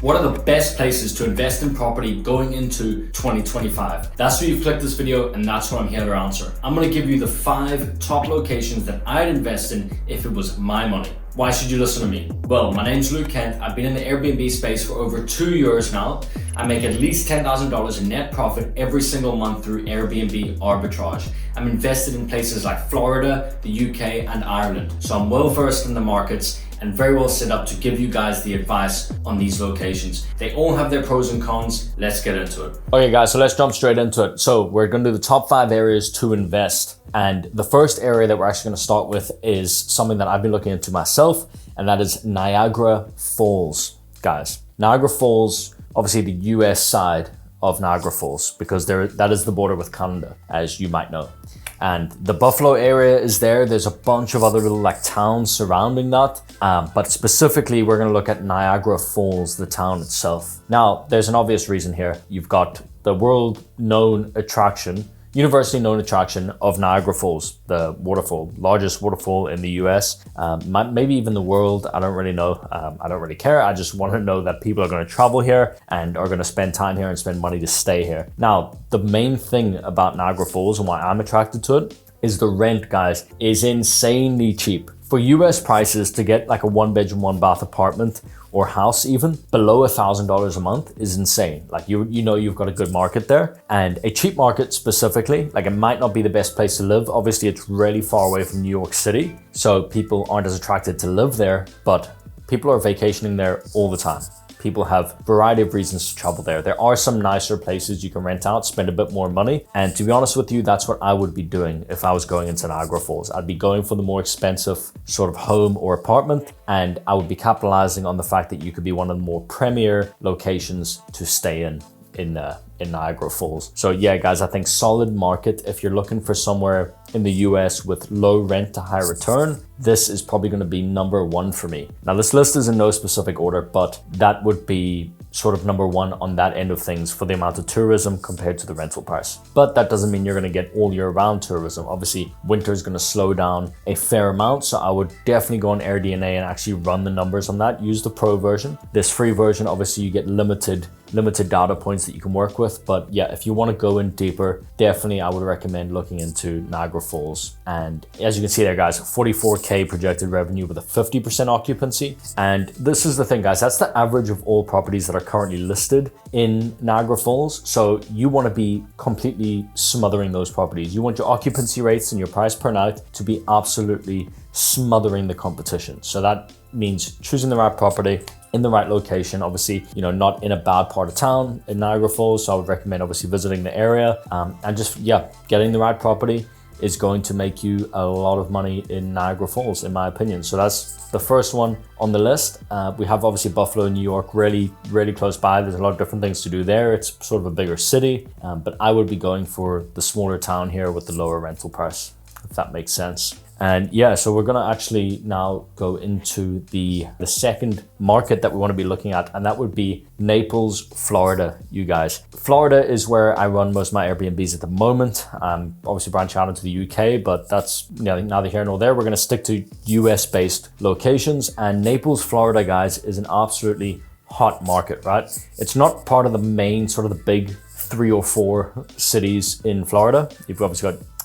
What are the best places to invest in property going into 2025? That's where you've clicked this video, and that's what I'm here to answer. I'm gonna give you the 5 top locations that I'd invest in if it was my money. Why should you listen to me? Well, my name's Luke Kent. I've been in the Airbnb space for over 2 years now. I make at least $10,000 in net profit every single month through Airbnb arbitrage. I'm invested in places like Florida, the UK, and Ireland. So I'm well versed in the markets and very well set up to give you guys the advice on these locations. They all have their pros and cons. Let's get into it. Okay guys, so let's jump straight into it. So we're gonna do the top 5 areas to invest. And the first area that we're actually gonna start with is something that I've been looking into myself, and that is Niagara Falls, guys. Niagara Falls, obviously the US side of Niagara Falls, because that is the border with Canada, as you might know. And the Buffalo area is there. There's a bunch of other little towns surrounding that. But specifically, we're gonna look at Niagara Falls, the town itself. Now, there's an obvious reason here. You've got the world-known attraction, universally known attraction of Niagara Falls, the waterfall, largest waterfall in the US, maybe even the world. I don't really know. I don't really care. I just want to know that people are going to travel here and are going to spend time here and spend money to stay here. Now, the main thing about Niagara Falls and why I'm attracted to it is the rent, guys, is insanely cheap. For US prices, to get like a 1-bedroom, 1-bath apartment or house even below $1,000 a month is insane. Like you know you've got a good market there, and a cheap market specifically. Like it might not be the best place to live. Obviously, it's really far away from New York City, so people aren't as attracted to live there, but people are vacationing there all the time. People have a variety of reasons to travel there. There are some nicer places you can rent out, spend a bit more money. And to be honest with you, that's what I would be doing if I was going into Niagara Falls. I'd be going for the more expensive sort of home or apartment, and I would be capitalizing on the fact that you could be one of the more premier locations to stay in Niagara Falls. So yeah, guys, I think solid market. If you're looking for somewhere in the US with low rent to high return, this is probably going to be number 1 for me. Now, this list is in no specific order, but that would be sort of number 1 on that end of things for the amount of tourism compared to the rental price. But that doesn't mean you're going to get all year round tourism. Obviously, winter is going to slow down a fair amount. So I would definitely go on AirBnB and actually run the numbers on that. Use the pro version. This free version, obviously you get limited data points that you can work with. But yeah, if you want to go in deeper, definitely I would recommend looking into Niagara Falls. And as you can see there, guys, 44K projected revenue with a 50% occupancy. And this is the thing, guys, that's the average of all properties that are currently listed in Niagara Falls. So you want to be completely smothering those properties. You want your occupancy rates and your price per night to be absolutely smothering the competition. So that means choosing the right property in the right location, obviously, you know, not in a bad part of town in Niagara Falls. So I would recommend obviously visiting the area, and just, yeah, getting the right property is going to make you a lot of money in Niagara Falls, in my opinion. So that's the first one on the list. We have obviously Buffalo, New York, really close by. There's a lot of different things to do there. It's sort of a bigger city, but I would be going for the smaller town here with the lower rental price, if that makes sense. And yeah, so we're gonna actually now go into the second market that we wanna be looking at, and that would be Naples, Florida, you guys. Florida is where I run most of my Airbnbs at the moment. Obviously branching out into the UK, but that's neither here nor there. We're gonna stick to US-based locations, and Naples, Florida, guys, is an absolutely hot market, right? It's not part of the main sort of the big 3 or 4 cities in Florida.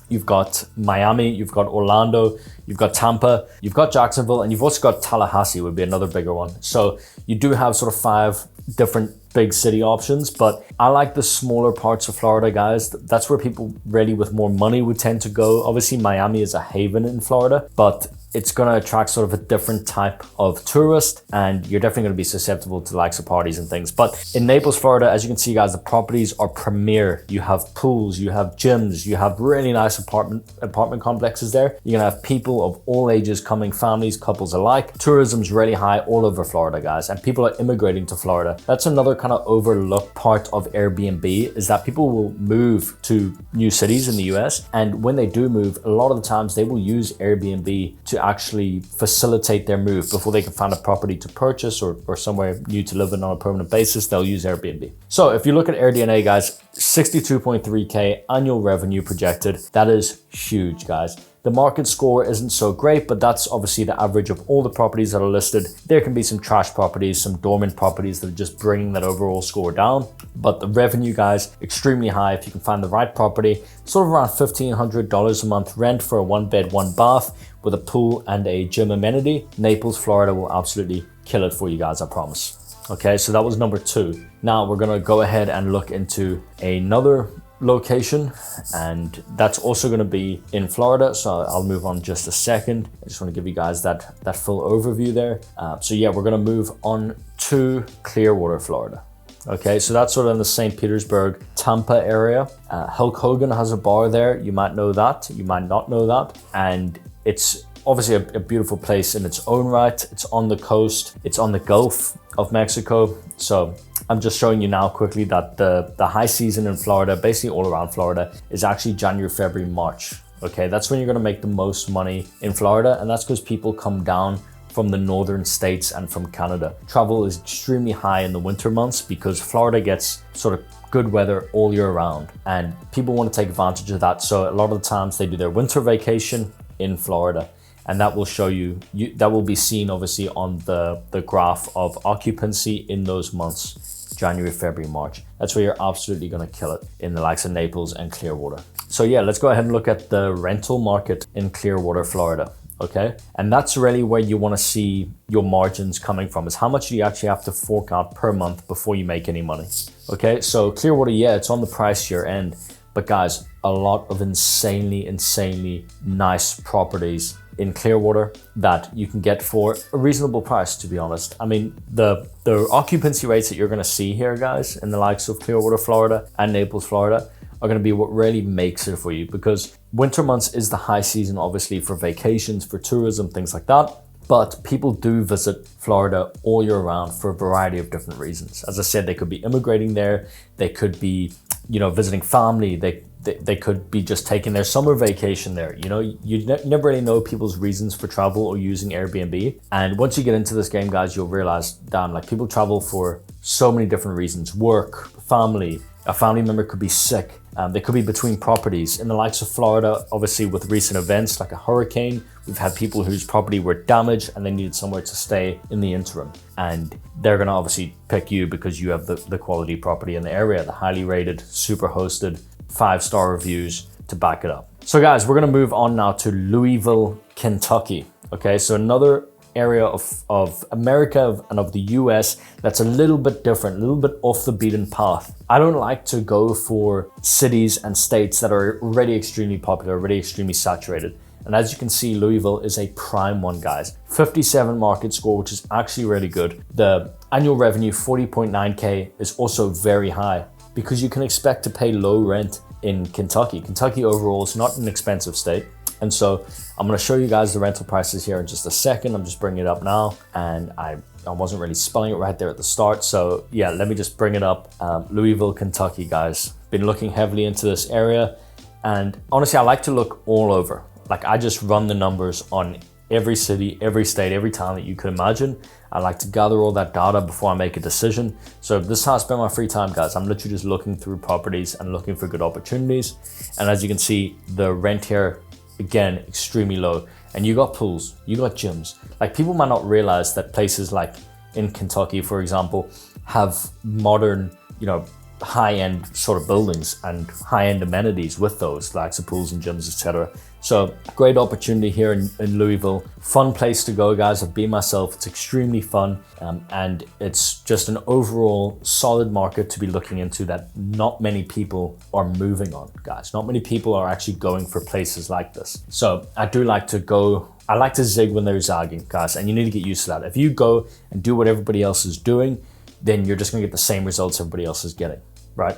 You've got Miami, you've got Orlando, you've got Tampa, you've got Jacksonville, and you've also got Tallahassee would be another bigger one. So you do have sort of 5 different big city options, but I like the smaller parts of Florida, guys. That's where people really with more money would tend to go. Obviously, Miami is a haven in Florida, but it's going to attract sort of a different type of tourist, and you're definitely going to be susceptible to likes of parties and things. But in Naples, Florida, as you can see, guys, the properties are premier. You have pools, you have gyms, you have really nice apartment complexes there. You're going to have people of all ages coming, families, couples alike. Tourism's really high all over Florida, guys, and people are immigrating to Florida. That's another kind of overlooked part of Airbnb, is that people will move to new cities in the US, and when they do move, a lot of the times they will use Airbnb to actually facilitate their move before they can find a property to purchase or somewhere new to live in on a permanent basis. They'll use Airbnb. So if you look at AirBnB, guys, 62.3K annual revenue projected. That is huge, guys. The market score isn't so great, but that's obviously the average of all the properties that are listed. There can be some trash properties, some dormant properties that are just bringing that overall score down. But the revenue, guys, extremely high if you can find the right property. Sort of around $1,500 a month rent for a 1-bed, 1-bath with a pool and a gym amenity. Naples, Florida will absolutely kill it for you guys, I promise. Okay, so that was number 2. Now we're gonna go ahead and look into another location, and that's also going to be in Florida, so I'll move on just a second. I just want to give you guys that full overview there. So yeah, we're going to move on to Clearwater, Florida. Okay, so that's sort of in the St. Petersburg, Tampa area. Hulk Hogan has a bar there. You might know that, you might not know that, and it's obviously a beautiful place in its own right. It's on the coast, it's on the Gulf of Mexico. So I'm just showing you now quickly that the high season in Florida, basically all around Florida, is actually January, February, March. Okay, that's when you're gonna make the most money in Florida, and that's because people come down from the northern states and from Canada. Travel is extremely high in the winter months because Florida gets sort of good weather all year round, and people want to take advantage of that. So a lot of the times they do their winter vacation in Florida, and that will show you, that will be seen obviously on the graph of occupancy in those months. January, February, March. That's where you're absolutely gonna kill it in the likes of Naples and Clearwater. So yeah, let's go ahead and look at the rental market in Clearwater, Florida. Okay, and that's really where you want to see your margins coming from, is how much do you actually have to fork out per month before you make any money. Okay, so Clearwater, yeah, it's on the pricier end, but guys, a lot of insanely nice properties in Clearwater that you can get for a reasonable price, to be honest. I mean, the occupancy rates that you're gonna see here, guys, in the likes of Clearwater, Florida and Naples, Florida, are gonna be what really makes it for you, because winter months is the high season, obviously, for vacations, for tourism, things like that. But people do visit Florida all year round for a variety of different reasons. As I said, they could be immigrating there, they could be, you know, visiting family, they could be just taking their summer vacation there. You know, you never really know people's reasons for travel or using Airbnb. And once you get into this game, guys, you'll realize, damn, like people travel for so many different reasons. Work, family, a family member could be sick. They could be between properties. In the likes of Florida, obviously with recent events like a hurricane, we've had people whose property were damaged and they needed somewhere to stay in the interim. And they're gonna obviously pick you because you have the quality property in the area, the highly rated, super hosted, 5-star reviews to back it up. So guys, we're gonna move on now to Louisville, Kentucky. Okay, so another area of America and of the US that's a little bit different, a little bit off the beaten path. I don't like to go for cities and states that are already extremely popular, already extremely saturated. And as you can see, Louisville is a prime one, guys. 57 market score, which is actually really good. The annual revenue, 40.9K, is also very high because you can expect to pay low rent in Kentucky. Kentucky overall is not an expensive state. And so I'm gonna show you guys the rental prices here in just a second. I'm just bringing it up now, and I wasn't really spelling it right there at the start. So yeah, let me just bring it up. Louisville, Kentucky, guys. Been looking heavily into this area. And honestly, I like to look all over. Like I just run the numbers on every city, every state, every town that you could imagine. I like to gather all that data before I make a decision. So this is how I spend my free time, guys. I'm literally just looking through properties and looking for good opportunities. And as you can see, the rent here, again, extremely low. And you got pools, you got gyms. Like people might not realize that places like in Kentucky, for example, have modern, you know, high-end sort of buildings and high-end amenities with those, like the pools and gyms, etc. So great opportunity here in Louisville. Fun place to go, guys. I've been myself. It's extremely fun. And it's just an overall solid market to be looking into that not many people are moving on, guys. Not many people are actually going for places like this. So I do like to go, I like to zig when they're zagging, guys, and you need to get used to that. If you go and do what everybody else is doing, then you're just gonna get the same results everybody else is getting, right?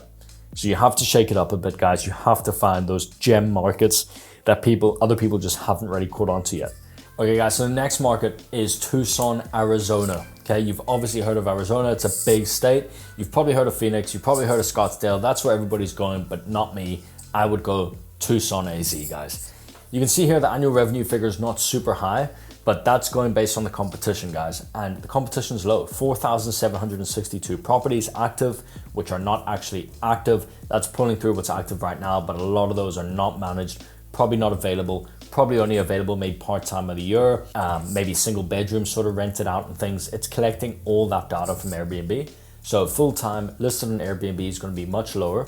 So you have to shake it up a bit, guys. You have to find those gem markets that other people just haven't really caught on to yet. Okay, guys, so the next market is Tucson, Arizona. Okay, you've obviously heard of Arizona. It's a big state. You've probably heard of Phoenix. You've probably heard of Scottsdale. That's where everybody's going, but not me. I would go Tucson, AZ, guys. You can see here the annual revenue figure is not super high, But that's going based on the competition, guys. And the competition is low. 4,762 properties active, which are not actually active. That's pulling through what's active right now, but a lot of those are not managed, probably not available, probably only available maybe part-time of the year, maybe single bedrooms sort of rented out and things. It's collecting all that data from Airbnb. So full-time listed on Airbnb is going to be much lower,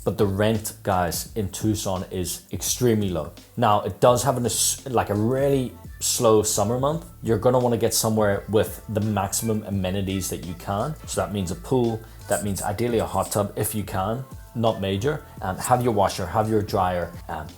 but the rent, guys, in Tucson is extremely low. Now, it does have a really slow summer month. You're going to want to get somewhere with the maximum amenities that you can. So that means a pool, that means ideally a hot tub if you can, not major. Have your washer, have your dryer.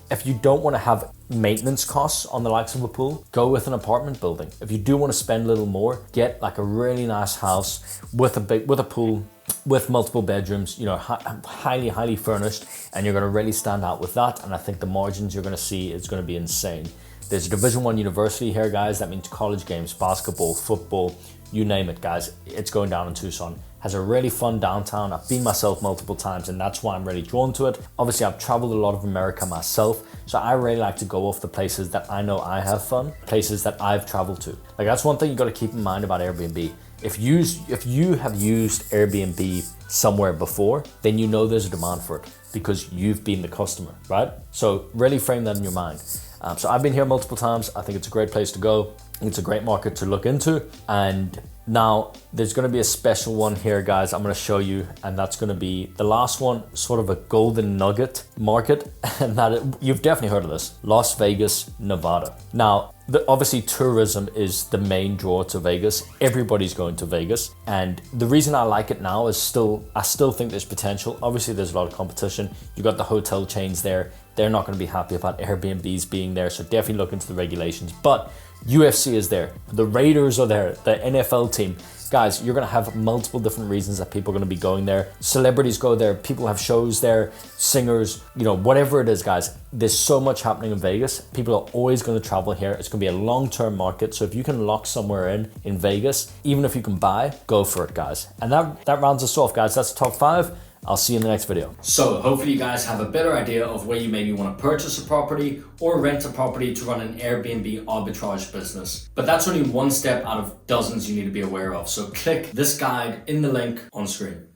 If you don't want to have maintenance costs on the likes of a pool, go with an apartment building. If you do want to spend a little more, get like a really nice house with a pool, with multiple bedrooms, you know, highly furnished, and you're going to really stand out with that. And I think the margins you're going to see is going to be insane. There's a Division I university here, guys. That means college games, basketball, football, you name it, guys. It's going down in Tucson. Has a really fun downtown. I've been myself multiple times, and that's why I'm really drawn to it. Obviously, I've traveled a lot of America myself, so I really like to go off the places that I know I have fun, places that I've traveled to. Like, that's one thing you got to keep in mind about Airbnb. If you have used Airbnb somewhere before, then you know there's a demand for it because you've been the customer, right? So really frame that in your mind. So I've been here multiple times. I think it's a great place to go. It's a great market to look into. And now there's going to be a special one here, guys, I'm going to show you, and that's going to be the last one, sort of a golden nugget market, and you've definitely heard of this, Las Vegas, Nevada. Now, obviously tourism is the main draw to Vegas. Everybody's going to Vegas, and the reason I like it now is I still think there's potential. Obviously, there's a lot of competition. You got the hotel chains there. They're not going to be happy about Airbnbs being there, so definitely look into the regulations. But UFC is there, the Raiders are there, the NFL team. Guys, you're gonna have multiple different reasons that people are gonna be going there. Celebrities go there, people have shows there, singers, you know, whatever it is, guys. There's so much happening in Vegas. People are always gonna travel here. It's gonna be a long-term market. So if you can lock somewhere in Vegas, even if you can buy, go for it, guys. And that rounds us off, guys. That's the top 5. I'll see you in the next video. So hopefully you guys have a better idea of where you maybe want to purchase a property or rent a property to run an Airbnb arbitrage business. But that's only one step out of dozens you need to be aware of. So click this guide in the link on screen.